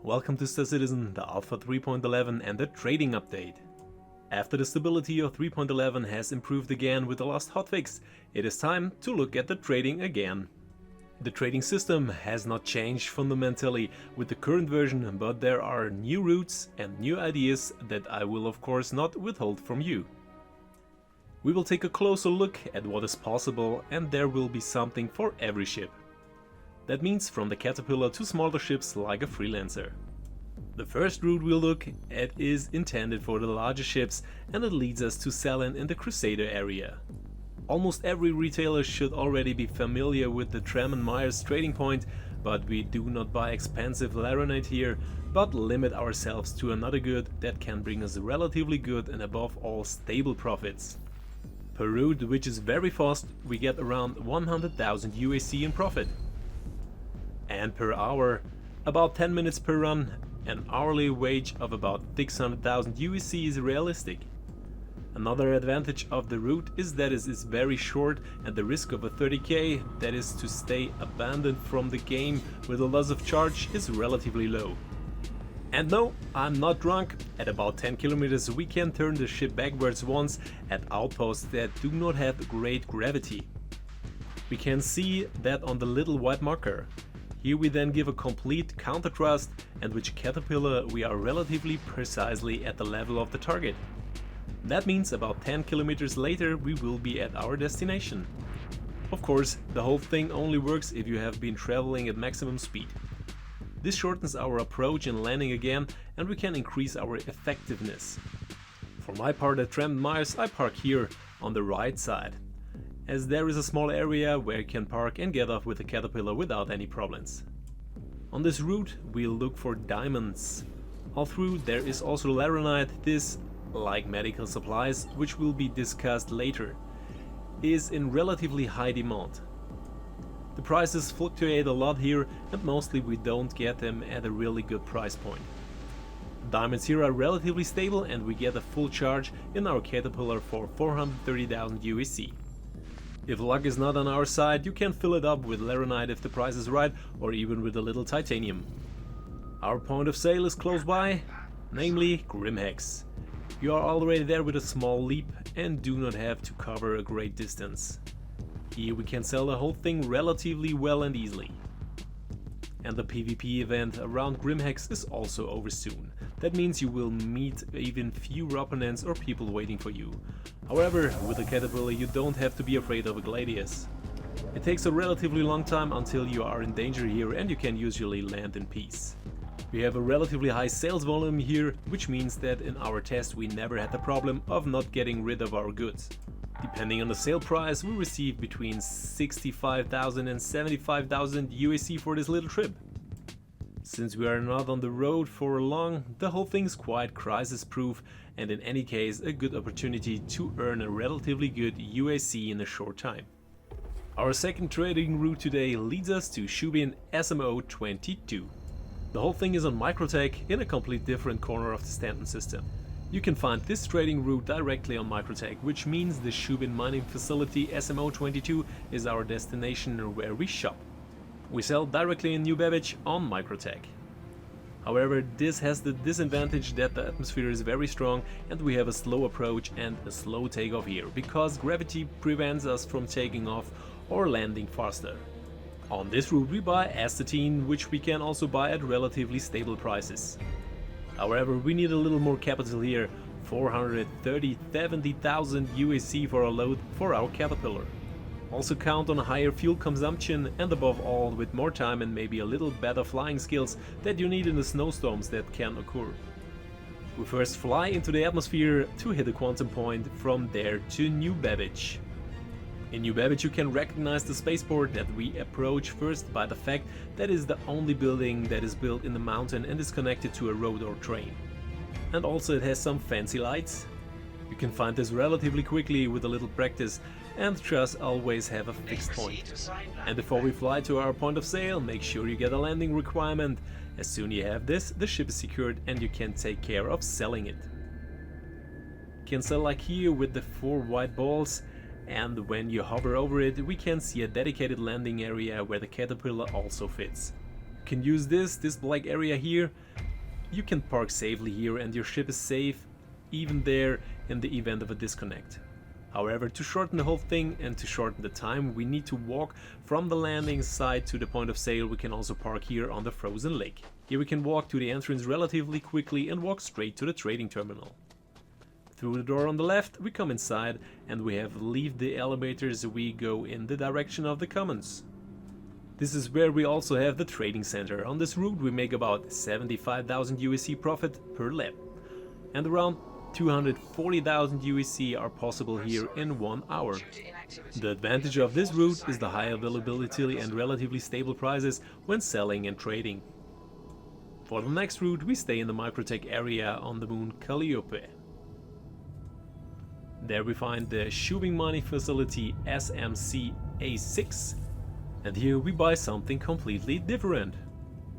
Welcome to Star Citizen, the Alpha 3.11 and the trading update. After the stability of 3.11 has improved again with the last hotfix, it is time to look at the trading again. The trading system has not changed fundamentally with the current version, but there are new routes and new ideas that I will of course not withhold from you. We will take a closer look at what is possible, and there will be something for every ship. That means from the Caterpillar to smaller ships like a Freelancer. The first route we'll look at is intended for the larger ships, and it leads us to Salin in the Crusader area. Almost every retailer should already be familiar with the Tram & Myers trading point, but we do not buy expensive laranite here, but limit ourselves to another good that can bring us relatively good and above all stable profits. Per route, which is very fast, we get around 100,000 UEC in profit. And per hour, about 10 minutes per run, an hourly wage of about 600,000 UEC is realistic. Another advantage of the route is that it is very short and the risk of a 30k, that is to stay abandoned from the game with a loss of charge, is relatively low. And no, I'm not drunk. At about 10 kilometers we can turn the ship backwards once at outposts that do not have great gravity. We can see that on the little white marker. Here we then give a complete counter thrust, and with Caterpillar we are relatively precisely at the level of the target. That means about 10 kilometers later we will be at our destination. Of course, the whole thing only works if you have been traveling at maximum speed. This shortens our approach and landing again, and we can increase our effectiveness. For my part at Tram & Myers I park here on the right side, as there is a small area where you can park and get off with the Caterpillar without any problems. On this route we'll look for diamonds. All through there is also laranite. This, like medical supplies, which will be discussed later, is in relatively high demand. The prices fluctuate a lot here, and mostly we don't get them at a really good price point. Diamonds here are relatively stable, and we get a full charge in our Caterpillar for 430,000 UEC. If luck is not on our side, you can fill it up with laranite if the price is right, or even with a little titanium. Our point of sale is close by, namely Grimhex. You are already there with a small leap and do not have to cover a great distance. Here we can sell the whole thing relatively well and easily. And the PvP event around Grimhex is also over soon. That means you will meet even fewer opponents or people waiting for you. However, with the Caterpillar you don't have to be afraid of a Gladius. It takes a relatively long time until you are in danger here, and you can usually land in peace. We have a relatively high sales volume here, which means that in our test we never had the problem of not getting rid of our goods. Depending on the sale price, we receive between 65,000 and 75,000 UEC for this little trip. Since we are not on the road for long, the whole thing is quite crisis proof, and in any case a good opportunity to earn a relatively good UEC in a short time. Our second trading route today leads us to Shubin SMO22. The whole thing is on Microtech in a complete different corner of the Stanton system. You can find this trading route directly on Microtech, which means the Shubin mining facility SMO22 is our destination where we shop. We sell directly in NewBabbage on Microtech. However, this has the disadvantage that the atmosphere is very strong and we have a slow approach and a slow takeoff here, because gravity prevents us from taking off or landing faster. On this route we buy Astatine, which we can also buy at relatively stable prices. However, we need a little more capital here, 470,000 UEC for a load for our Caterpillar. Also count on a higher fuel consumption, and above all with more time and maybe a little better flying skills that you need in the snowstorms that can occur. We first fly into the atmosphere to hit a quantum point, from there to NewBabbage. In NewBabbage you can recognize the spaceport that we approach first by the fact that it is the only building that is built in the mountain and is connected to a road or train. And also it has some fancy lights. You can find this relatively quickly with a little practice, and just always have a fixed point. And before we fly to our point of sale, make sure you get a landing requirement. As soon as you have this, the ship is secured and you can take care of selling it. You can sell like here with the 4 white balls, and when you hover over it we can see a dedicated landing area where the Caterpillar also fits. can use this black area here. You can park safely here and your ship is safe even there in the event of a disconnect. However, to shorten the whole thing and to shorten the time, we need to walk from the landing site to the point of sail. We can also park here on the frozen lake. Here we can walk to the entrance relatively quickly and walk straight to the trading terminal. Through the door on the left, we come inside and we have leave the elevators. We go in the direction of the commons. This is where we also have the trading center. On this route we make about 75,000 UEC profit per lap, and around 240,000 UEC are possible here in 1 hour. The advantage of this route is the high availability and relatively stable prices when selling and trading. For the next route we stay in the Microtech area on the moon Calliope. There we find the Shubing Money Facility SMC A6, and here we buy something completely different.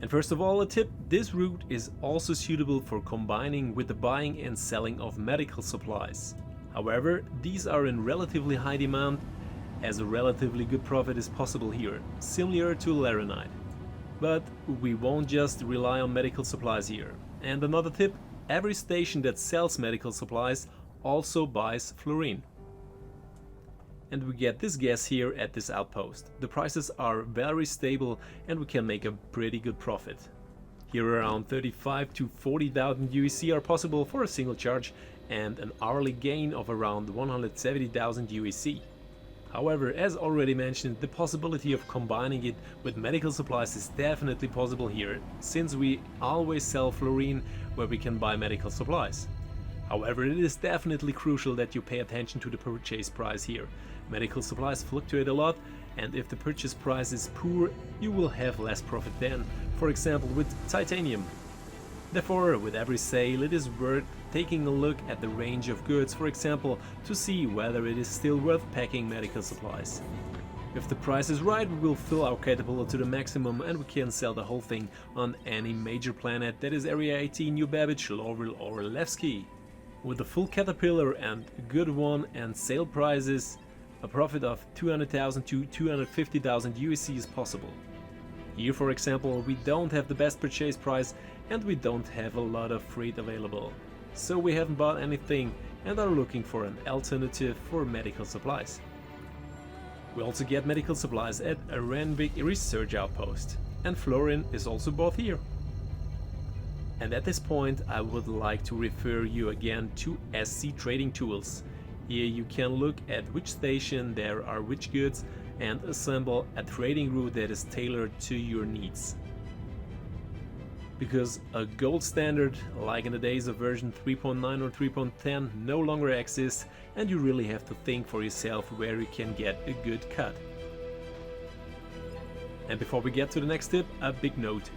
And first of all, a tip: this route is also suitable for combining with the buying and selling of medical supplies. However, these are in relatively high demand, as a relatively good profit is possible here, similar to Laranite. But we won't just rely on medical supplies here. And another tip: every station that sells medical supplies also buys Fluorine. And we get this gas here at this outpost. The prices are very stable and we can make a pretty good profit. Here around 35 to 40,000 UEC are possible for a single charge and an hourly gain of around 170,000 UEC. However, as already mentioned, the possibility of combining it with medical supplies is definitely possible here, since we always sell Fluorine where we can buy medical supplies. However, it is definitely crucial that you pay attention to the purchase price here. Medical supplies fluctuate a lot, and if the purchase price is poor, you will have less profit than, for example, with titanium. Therefore, with every sale, it is worth taking a look at the range of goods, for example, to see whether it is still worth packing medical supplies. If the price is right, we will fill our catapult to the maximum and we can sell the whole thing on any major planet, that is Area 18, NewBabbage, Lorville or Levski. With a full caterpillar and good one and sale prices, a profit of 200,000 to 250,000 UEC is possible. Here, for example, we don't have the best purchase price and we don't have a lot of freight available. So we haven't bought anything and are looking for an alternative for medical supplies. We also get medical supplies at a Renvik research outpost, and Fluorine is also bought here. And at this point I would like to refer you again to SC Trading Tools. Here you can look at which station there are which goods and assemble a trading route that is tailored to your needs. Because a gold standard, like in the days of version 3.9 or 3.10, no longer exists, and you really have to think for yourself where you can get a good cut. And before we get to the next tip, a big note.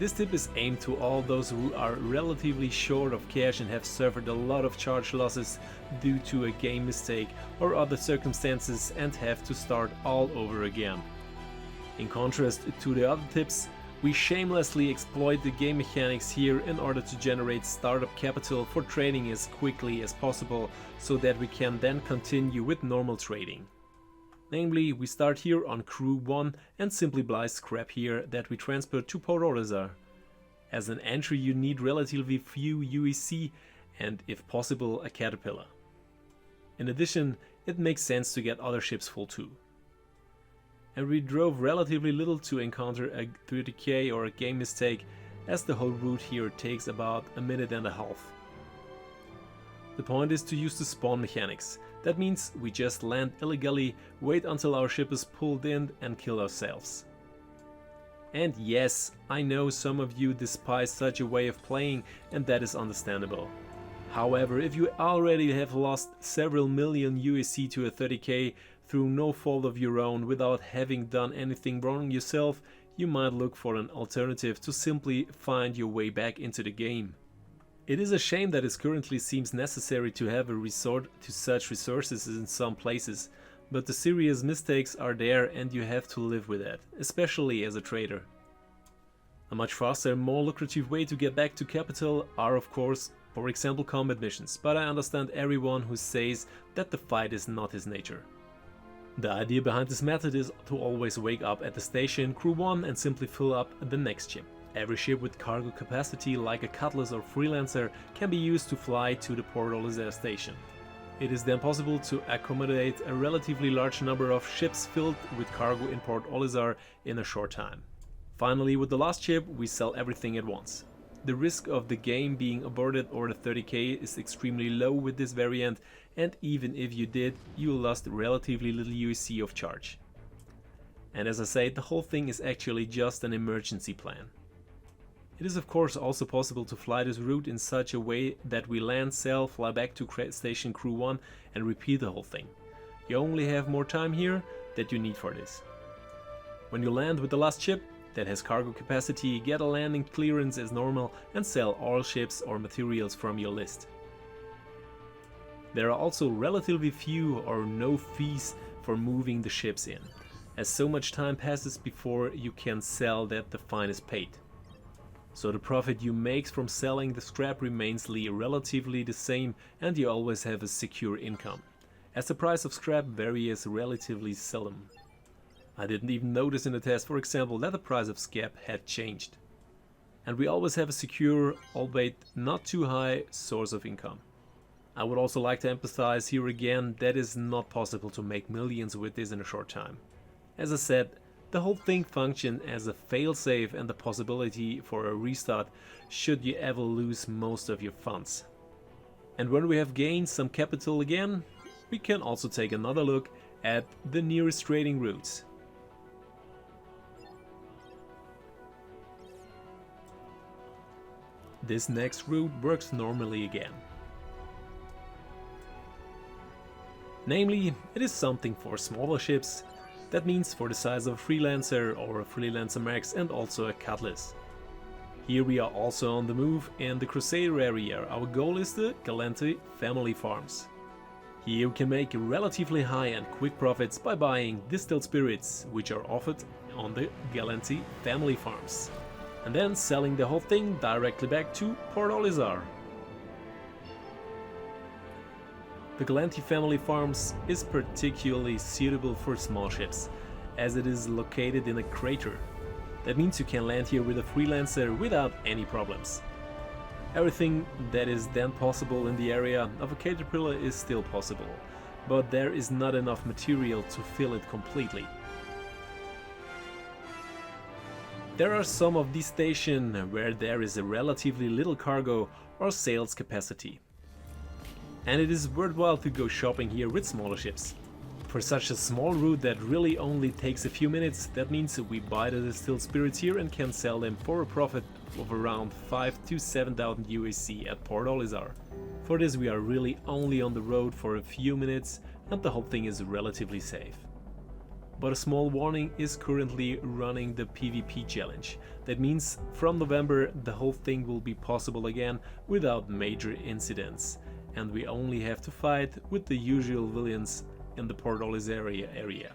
This tip is aimed to all those who are relatively short of cash and have suffered a lot of charge losses due to a game mistake or other circumstances and have to start all over again. In contrast to the other tips, we shamelessly exploit the game mechanics here in order to generate startup capital for trading as quickly as possible so that we can then continue with normal trading. Namely, we start here on Crew 1 and simply buy scrap here that we transfer to Port Orizar. As an entry you need relatively few UEC and, if possible, a caterpillar. In addition, it makes sense to get other ships full too. And we drove relatively little to encounter a 30k or a game mistake, as the whole route here takes about a minute and a half. The point is to use the spawn mechanics. That means we just land illegally, wait until our ship is pulled in and kill ourselves. And yes, I know some of you despise such a way of playing, and that is understandable. However, if you already have lost several million UEC to a 30k through no fault of your own without having done anything wrong yourself, you might look for an alternative to simply find your way back into the game. It is a shame that it currently seems necessary to have a resort to such resources in some places, but the serious mistakes are there and you have to live with that, especially as a trader. A much faster and more lucrative way to get back to capital are, of course, for example, combat missions, but I understand everyone who says that the fight is not his nature. The idea behind this method is to always wake up at the station Crew 1 and simply fill up the next ship. Every ship with cargo capacity like a Cutlass or Freelancer can be used to fly to the Port Olisar station. It is then possible to accommodate a relatively large number of ships filled with cargo in Port Olisar in a short time. Finally, with the last ship, we sell everything at once. The risk of the game being aborted or the 30k is extremely low with this variant, and even if you did, you lost relatively little UEC of charge. And as I said, the whole thing is actually just an emergency plan. It is of course also possible to fly this route in such a way that we land, sell, fly back to station Crew 1 and repeat the whole thing. You only have more time here that you need for this. When you land with the last ship that has cargo capacity, get a landing clearance as normal and sell all ships or materials from your list. There are also relatively few or no fees for moving the ships in, as so much time passes before you can sell that the fine is paid. So the profit you make from selling the scrap remains relatively the same and you always have a secure income, as the price of scrap varies relatively seldom. I didn't even notice in the test, for example, that the price of scrap had changed. And we always have a secure, albeit not too high, source of income. I would also like to emphasize here again that it is not possible to make millions with this in a short time. As I said, the whole thing functions as a failsafe and the possibility for a restart should you ever lose most of your funds. And when we have gained some capital again, we can also take another look at the nearest trading routes. This next route works normally again. Namely, it is something for smaller ships. That means for the size of a Freelancer or a Freelancer Max and also a Cutlass. Here we are also on the move in the Crusader area. Our goal is the Galante family farms. Here we can make relatively high and quick profits by buying distilled spirits, which are offered on the Galante family farms, and then selling the whole thing directly back to Port Olisar. The Galante family farms is particularly suitable for small ships, as it is located in a crater. That means you can land here with a Freelancer without any problems. Everything that is then possible in the area of a caterpillar is still possible, but there is not enough material to fill it completely. There are some of these stations where there is a relatively little cargo or sales capacity. And it is worthwhile to go shopping here with smaller ships. For such a small route that really only takes a few minutes, that means we buy the distilled spirits here and can sell them for a profit of around 5,000 to 7,000 UEC at Port Olisar. For this we are really only on the road for a few minutes and the whole thing is relatively safe. But a small warning is currently running the PvP challenge. That means from November the whole thing will be possible again without major incidents. And we only have to fight with the usual villains in the Port Olisar area.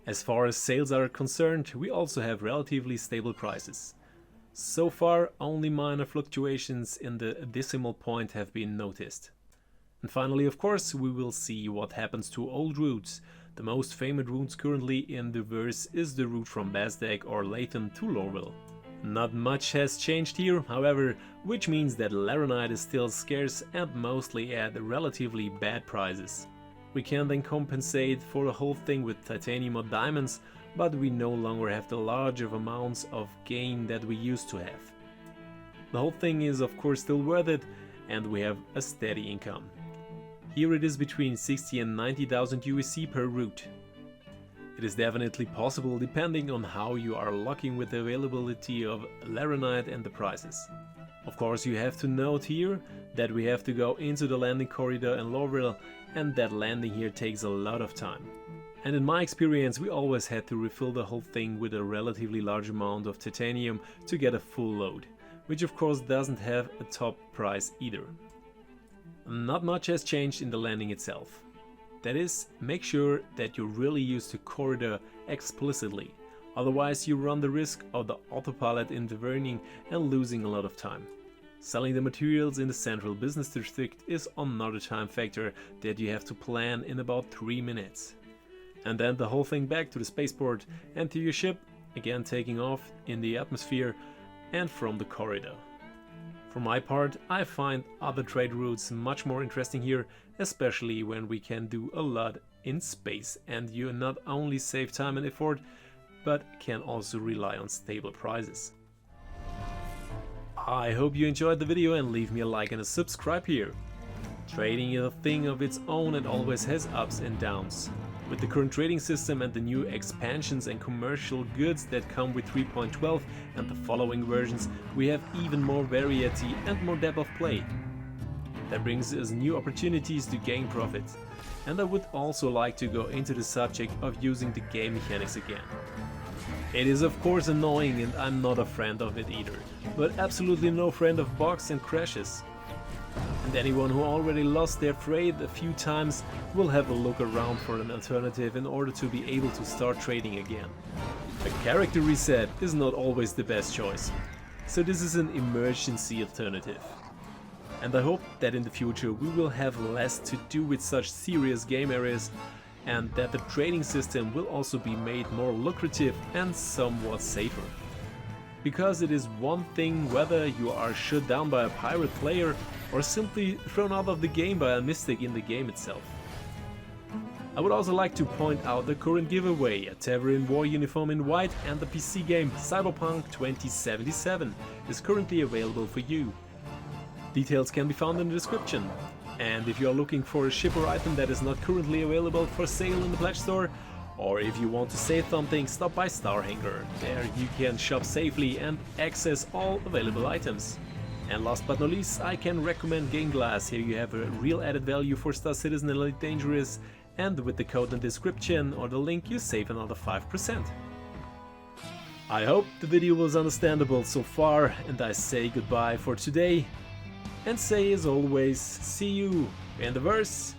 As far as sales are concerned, we also have relatively stable prices. So far, only minor fluctuations in the decimal point have been noticed. And finally, of course, we will see what happens to old routes. The most famous routes currently in the verse is the route from Basdek or Lathan to Lorville. Not much has changed here, however, which means that Laranite is still scarce and mostly at relatively bad prices. We can then compensate for the whole thing with titanium or diamonds, but we no longer have the larger amounts of gain that we used to have. The whole thing is of course still worth it and we have a steady income. Here it is between 60 and 90,000 UEC per route. It is definitely possible depending on how you are locking with the availability of Laranite and the prices. Of course you have to note here that we have to go into the landing corridor in Lorville and that landing here takes a lot of time. And in my experience we always had to refill the whole thing with a relatively large amount of titanium to get a full load, which of course doesn't have a top price either. Not much has changed in the landing itself. That is, make sure that you really use the corridor explicitly, otherwise you run the risk of the autopilot intervening and losing a lot of time. Selling the materials in the central business district is another time factor that you have to plan in about 3 minutes. and then the whole thing back to the spaceport and to your ship, again taking off in the atmosphere and from the corridor. For my part, I find other trade routes much more interesting here, especially when we can do a lot in space and you not only save time and effort, but can also rely on stable prices. I hope you enjoyed the video and leave me a like and a subscribe here. Trading is a thing of its own and always has ups and downs. With the current trading system and the new expansions and commercial goods that come with 3.12 and the following versions, we have even more variety and more depth of play. That brings us new opportunities to gain profit. And I would also like to go into the subject of using the game mechanics again. It is of course annoying and I'm not a friend of it either, but absolutely no friend of bugs and crashes. And anyone who already lost their trade a few times will have a look around for an alternative in order to be able to start trading again. A character reset is not always the best choice, so this is an emergency alternative. And I hope that in the future we will have less to do with such serious game areas and that the trading system will also be made more lucrative and somewhat safer. Because it is one thing whether you are shut down by a pirate player or simply thrown out of the game by a mistake in the game itself. I would also like to point out the current giveaway, a Tavern War uniform in white and the PC game Cyberpunk 2077 is currently available for you. Details can be found in the description. And if you are looking for a ship or item that is not currently available for sale in the Pledge Store, or if you want to save something, stop by Starhanger. There you can shop safely and access all available items. And last but not least, I can recommend GameGlass. Here you have a real added value for Star Citizen and Elite Dangerous, and with the code in the description or the link you save another 5%. I hope the video was understandable so far, and I say goodbye for today. And say as always, see you in the verse.